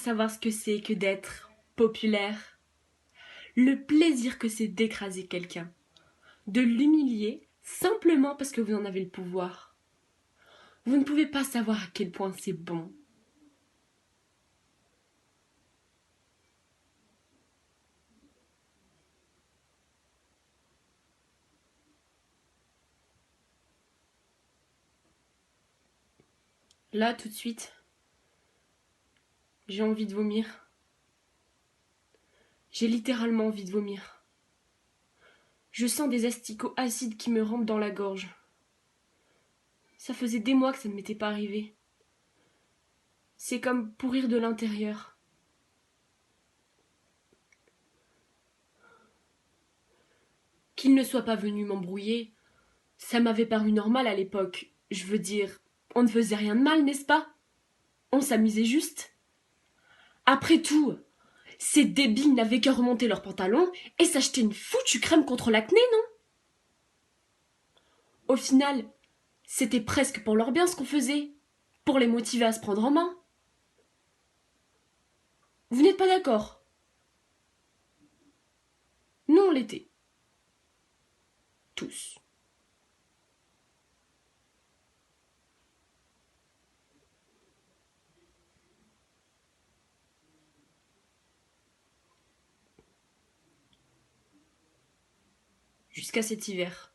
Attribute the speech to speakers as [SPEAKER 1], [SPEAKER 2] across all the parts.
[SPEAKER 1] savoir ce que c'est que d'être populaire. Le plaisir que c'est d'écraser quelqu'un, de l'humilier simplement parce que vous en avez le pouvoir. Vous ne pouvez pas savoir à quel point c'est bon. Là, tout de suite, j'ai envie de vomir. J'ai littéralement envie de vomir. Je sens des asticots acides qui me rampent dans la gorge. Ça faisait des mois que ça ne m'était pas arrivé. C'est comme pourrir de l'intérieur. Qu'il ne soit pas venu m'embrouiller, ça m'avait paru normal à l'époque. Je veux dire, on ne faisait rien de mal, n'est-ce pas? On s'amusait juste. Après tout, ces débiles n'avaient qu'à remonter leurs pantalons et s'acheter une foutue crème contre l'acné, non? Au final, c'était presque pour leur bien ce qu'on faisait, pour les motiver à se prendre en main. Vous n'êtes pas d'accord? Nous, on l'était. Tous. Jusqu'à cet hiver.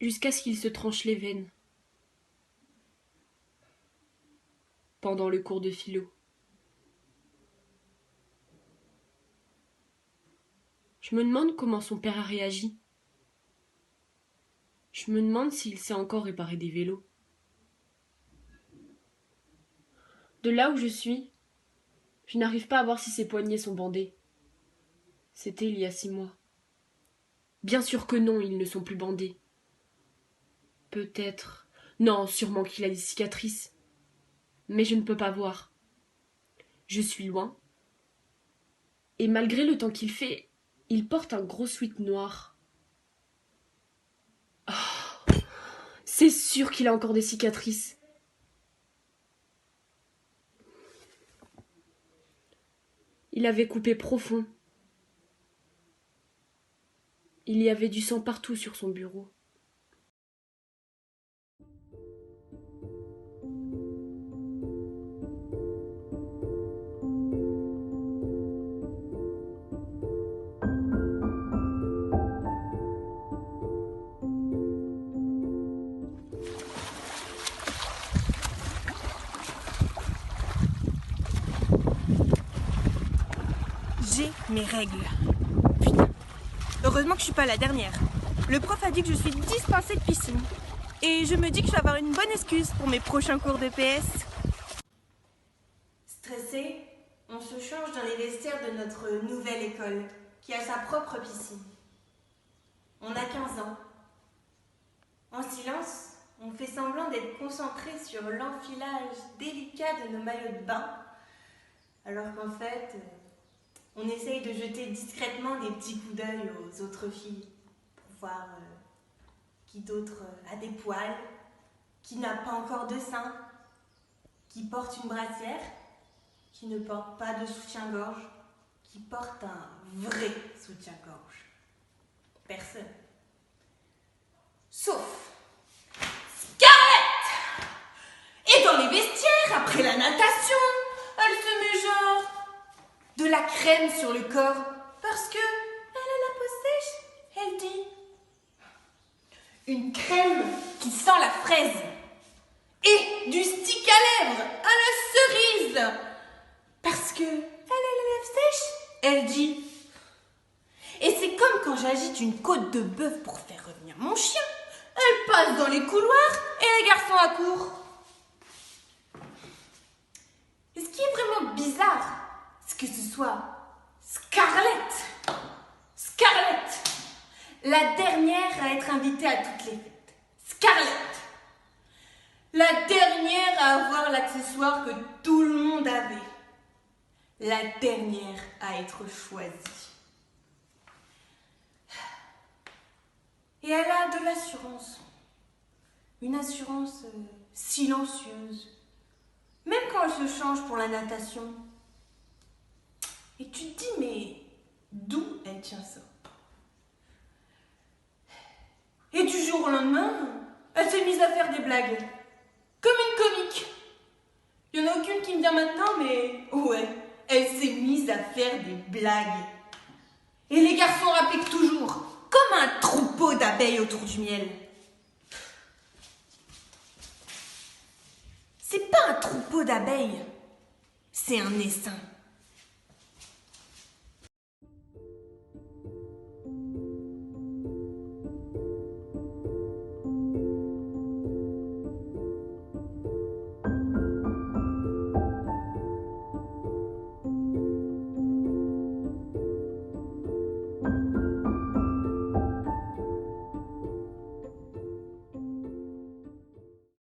[SPEAKER 1] Jusqu'à ce qu'il se tranche les veines. Pendant le cours de philo. Je me demande comment son père a réagi. Je me demande s'il sait encore réparer des vélos. De là où je suis, je n'arrive pas à voir si ses poignets sont bandés. C'était il y a 6 mois. Bien sûr que non, ils ne sont plus bandés. Peut-être. Non, sûrement qu'il a des cicatrices. Mais je ne peux pas voir. Je suis loin. Et malgré le temps qu'il fait, il porte un gros sweat noir. Oh, c'est sûr qu'il a encore des cicatrices. Il avait coupé profond. Il y avait du sang partout sur son bureau.
[SPEAKER 2] J'ai mes règles. Putain. Heureusement que je suis pas la dernière. Le prof a dit que je suis dispensée de piscine. Et je me dis que je vais avoir une bonne excuse pour mes prochains cours de PS. Stressé, on se change dans les vestiaires de notre nouvelle école, qui a sa propre piscine. On a 15 ans. En silence, on fait semblant d'être concentré sur l'enfilage délicat de nos maillots de bain, alors qu'en fait, on essaye de jeter discrètement des petits coups d'œil aux autres filles pour voir qui d'autre a des poils, qui n'a pas encore de sein, qui porte une brassière, qui ne porte pas de soutien-gorge, qui porte un vrai soutien-gorge. Personne. Sauf Scarlett! Et dans les vestiaires, après la natation, elle se met genre de la crème sur le corps parce que elle a la peau sèche. Elle dit une crème qui sent la fraise et du stick à lèvres à la cerise parce que elle a la lèvre sèche. Elle dit et c'est comme quand j'agite une côte de bœuf pour faire revenir mon chien. Elle passe dans les couloirs et les garçons accourent. Et ce qui est vraiment bizarre, c'est que ce soit Scarlett, la dernière à être invitée à toutes les fêtes. Scarlett, la dernière à avoir l'accessoire que tout le monde avait. la dernière à être choisie. Et elle a de l'assurance. Une assurance silencieuse. Même quand elle se change pour la natation. Et tu te dis, mais d'où elle tient ça? Et du jour au lendemain, elle s'est mise à faire des blagues. Comme une comique. Il n'y en a aucune qui me vient maintenant, mais ouais, elle s'est mise à faire des blagues. Et les garçons rappliquent toujours, comme un troupeau d'abeilles autour du miel. C'est pas un troupeau d'abeilles, c'est un essaim.